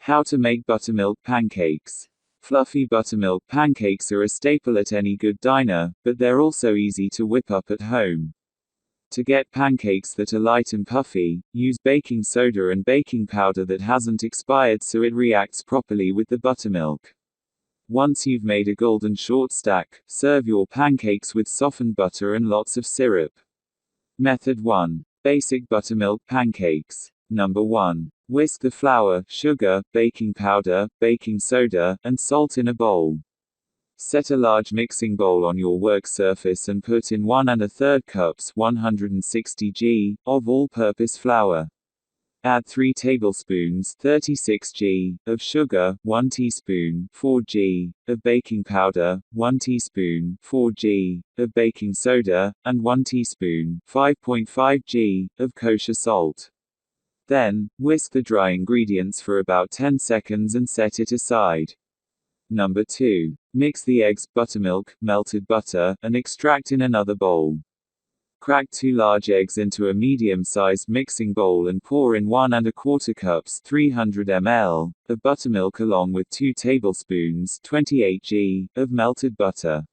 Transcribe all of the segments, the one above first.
How to make buttermilk pancakes. Fluffy buttermilk pancakes are a staple at any good diner, but they're also easy to whip up at home. To get pancakes that are light and puffy, use baking soda and baking powder that hasn't expired so it reacts properly with the buttermilk. Once you've made a golden short stack, serve your pancakes with softened butter and lots of syrup. Method 1. Basic buttermilk pancakes. Number 1. Whisk the flour, sugar, baking powder, baking soda, and salt in a bowl. Set a large mixing bowl on your work surface and put in 1 1/3 cups 160 g of all-purpose flour. Add 3 tablespoons 36 g of sugar, 1 teaspoon 4 g of baking powder, 1 teaspoon 4 g of baking soda, and 1 teaspoon 5.5 g of kosher salt. Then, whisk the dry ingredients for about 10 seconds and set it aside. Number 2. Mix the eggs, buttermilk, melted butter, and extract in another bowl. Crack 2 large eggs into a medium-sized mixing bowl and pour in 1 1/4 cups 300 ml of buttermilk along with 2 tablespoons 28 g of melted butter.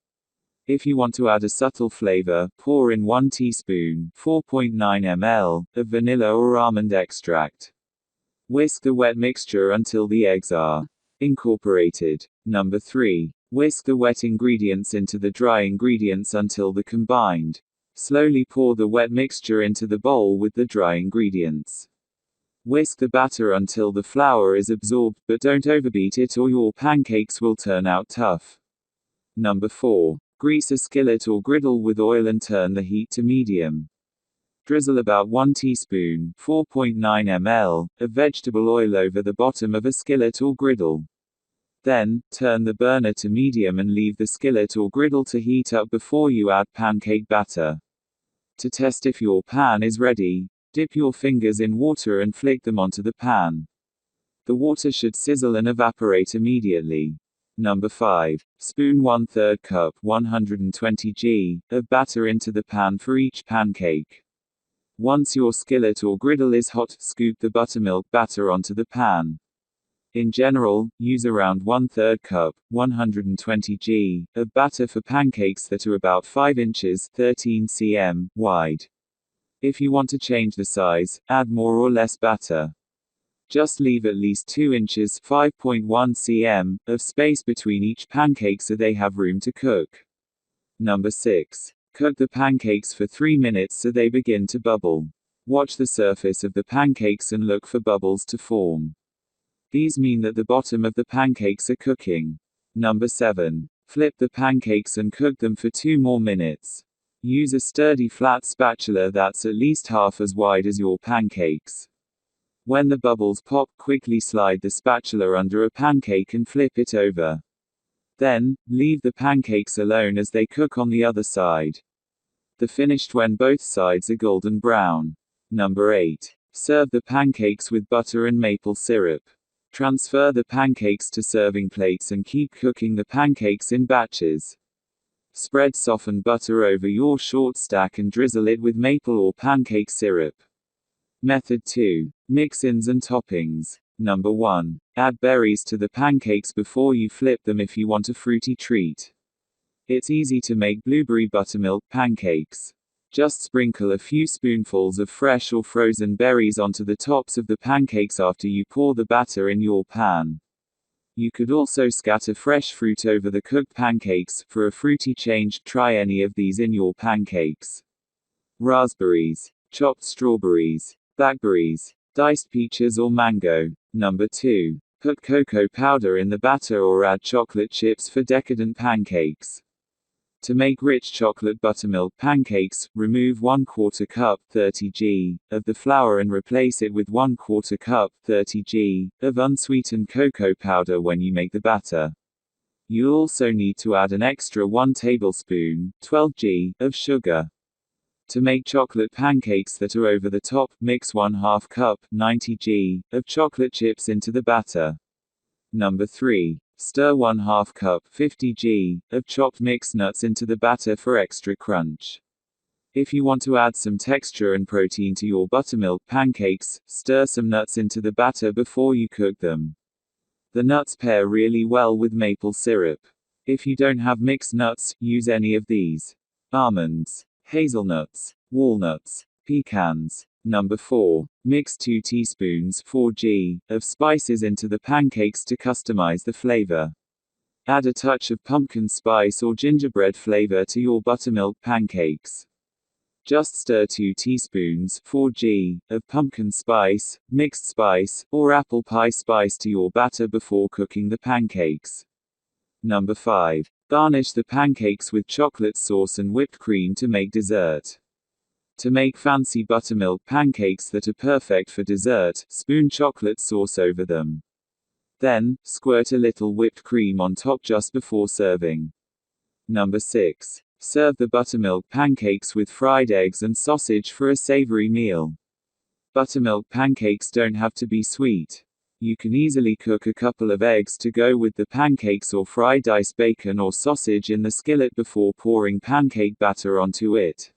If you want to add a subtle flavor, pour in 1 teaspoon 4.9 ml of vanilla or almond extract. Whisk the wet mixture until the eggs are incorporated. Number 3. Whisk the wet ingredients into the dry ingredients until they're combined. Slowly pour the wet mixture into the bowl with the dry ingredients. Whisk the batter until the flour is absorbed, but don't overbeat it or your pancakes will turn out tough. Number 4. Grease a skillet or griddle with oil and turn the heat to medium. Drizzle about 1 teaspoon 4.9 ml of vegetable oil over the bottom of a skillet or griddle. Then, turn the burner to medium and leave the skillet or griddle to heat up before you add pancake batter. To test if your pan is ready, dip your fingers in water and flick them onto the pan. The water should sizzle and evaporate immediately. Number 5. Spoon 1/3 cup 120 g of batter into the pan for each pancake. Once your skillet or griddle is hot, scoop the buttermilk batter onto the pan. In general, use around 1/3 cup 120 g of batter for pancakes that are about 5 inches 13 cm wide. If you want to change the size, add more or less batter. Just leave at least 2 inches 5.1 cm of space between each pancake so they have room to cook. Number 6. Cook the pancakes for 3 minutes so they begin to bubble. Watch the surface of the pancakes and look for bubbles to form. These mean that the bottom of the pancakes are cooking. Number 7. Flip the pancakes and cook them for 2 more minutes. Use a sturdy flat spatula that's at least half as wide as your pancakes. When the bubbles pop, quickly slide the spatula under a pancake and flip it over. Then, leave the pancakes alone as they cook on the other side. They're finished when both sides are golden brown. Number 8. Serve the pancakes with butter and maple syrup. Transfer the pancakes to serving plates and keep cooking the pancakes in batches. Spread softened butter over your short stack and drizzle it with maple or pancake syrup. Method 2. Mix-ins and toppings. Number 1. Add berries to the pancakes before you flip them if you want a fruity treat. It's easy to make blueberry buttermilk pancakes. Just sprinkle a few spoonfuls of fresh or frozen berries onto the tops of the pancakes after you pour the batter in your pan. You could also scatter fresh fruit over the cooked pancakes. For a fruity change, try any of these in your pancakes. Raspberries, chopped strawberries, blackberries, diced peaches or mango. Number 2. Put cocoa powder in the batter or add chocolate chips for decadent pancakes. To make rich chocolate buttermilk pancakes, remove 1/4 cup 30 g of the flour and replace it with 1/4 cup 30 g of unsweetened cocoa powder when you make the batter. You'll also need to add an extra 1 tablespoon 12 g of sugar. To make chocolate pancakes that are over the top, mix 1/2 cup 90 g of chocolate chips into the batter. Number 3. Stir 1/2 cup 50 g of chopped mixed nuts into the batter for extra crunch. If you want to add some texture and protein to your buttermilk pancakes, stir some nuts into the batter before you cook them. The nuts pair really well with maple syrup. If you don't have mixed nuts, use any of these: almonds, hazelnuts, walnuts, pecans. Number 4. Mix 2 teaspoons 4g of spices into the pancakes to customize the flavor. Add a touch of pumpkin spice or gingerbread flavor to your buttermilk pancakes. Just stir 2 teaspoons 4g of pumpkin spice, mixed spice, or apple pie spice to your batter before cooking the pancakes. Number 5. Garnish the pancakes with chocolate sauce and whipped cream to make dessert. To make fancy buttermilk pancakes that are perfect for dessert, spoon chocolate sauce over them. Then, squirt a little whipped cream on top just before serving. Number 6. Serve the buttermilk pancakes with fried eggs and sausage for a savory meal. Buttermilk pancakes don't have to be sweet. You can easily cook a couple of eggs to go with the pancakes or fry diced bacon or sausage in the skillet before pouring pancake batter onto it.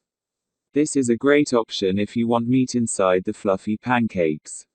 This is a great option if you want meat inside the fluffy pancakes.